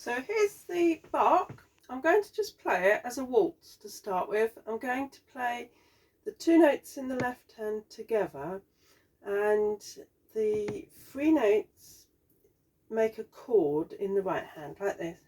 So here's the Bach. I'm going to just play it as a waltz to start with. I'm going to play the two notes in the left hand together, and the three notes make a chord in the right hand, like this.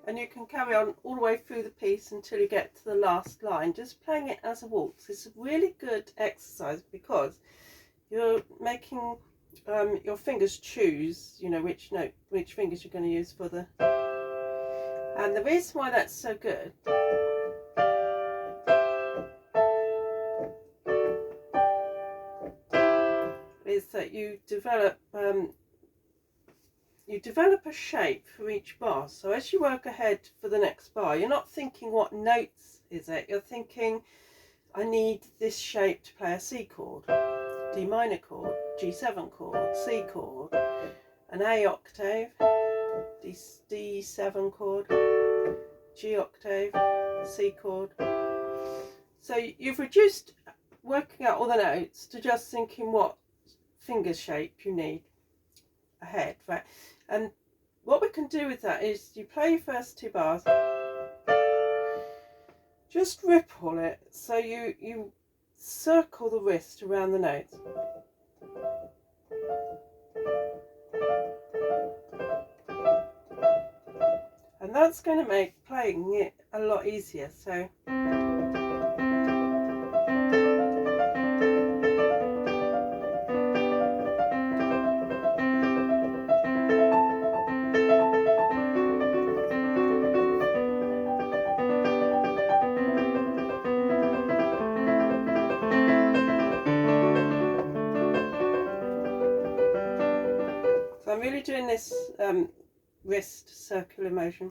And you can carry on all the way through the piece until you get to the last line, just playing it as a waltz. It's a really good exercise because you're making your fingers choose, which fingers you're going to use for the... And the reason why that's so good is that you develop a shape for each bar. So as you work ahead for the next bar, you're not thinking what notes is it, you're thinking I need this shape to play a C chord, D minor chord, G7 chord, C chord, an A octave, D7 chord, G octave, C chord. So you've reduced working out all the notes to just thinking what finger shape you need ahead, right? And what we can do with that is you play your first two bars, just ripple it, so you circle the wrist around the notes. And that's going to make playing it a lot easier. So I'm really doing this wrist circular motion.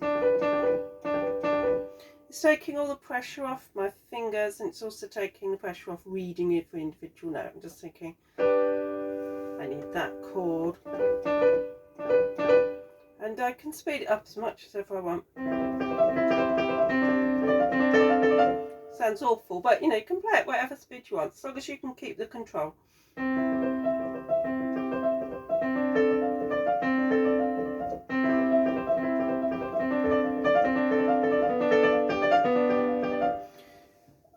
It's taking all the pressure off my fingers, and it's also taking the pressure off reading every individual note. I'm just thinking, I need that chord. And I can speed it up as much as ever I want. Sounds awful, but you can play it whatever speed you want, as long as you can keep the control.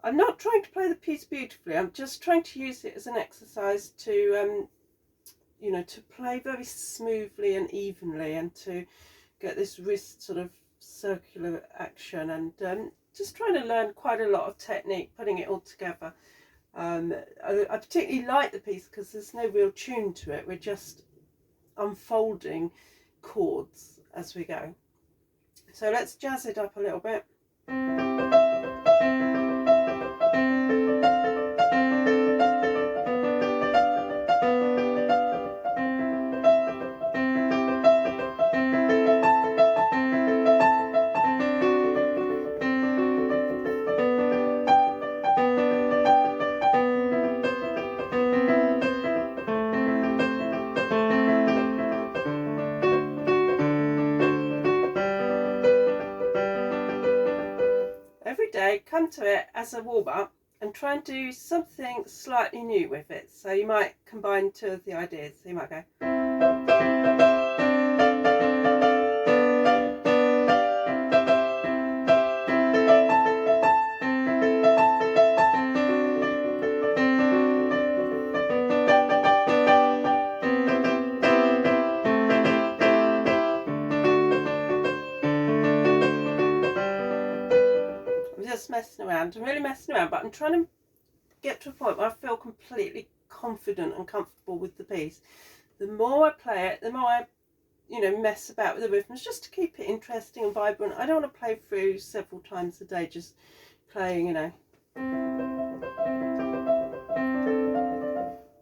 I'm not trying to play the piece beautifully, I'm just trying to use it as an exercise to to play very smoothly and evenly, and to get this wrist sort of circular action, and just trying to learn quite a lot of technique putting it all together. I particularly like the piece because there's no real tune to it, we're just unfolding chords as we go. So let's jazz it up a little bit. Every day, come to it as a warm-up and try and do something slightly new with it. So you might combine two of the ideas. So you might go. Just messing around. I'm really messing around, but I'm trying to get to a point where I feel completely confident and comfortable with the piece. The more I play it, the more I mess about with the rhythms, just to keep it interesting and vibrant. I don't want to play through several times a day just playing,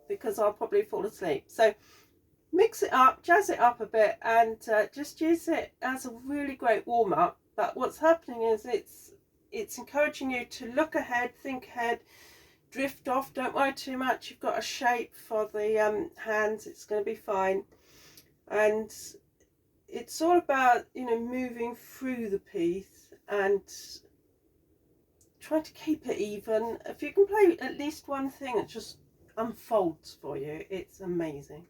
because I'll probably fall asleep. So mix it up, jazz it up a bit, and just use it as a really great warm-up. But what's happening is it's encouraging you to look ahead, think ahead, drift off. Don't worry too much. You've got a shape for the hands. It's going to be fine. And it's all about, you know, moving through the piece and trying to keep it even. If you can play at least one thing that just unfolds for you, it's amazing.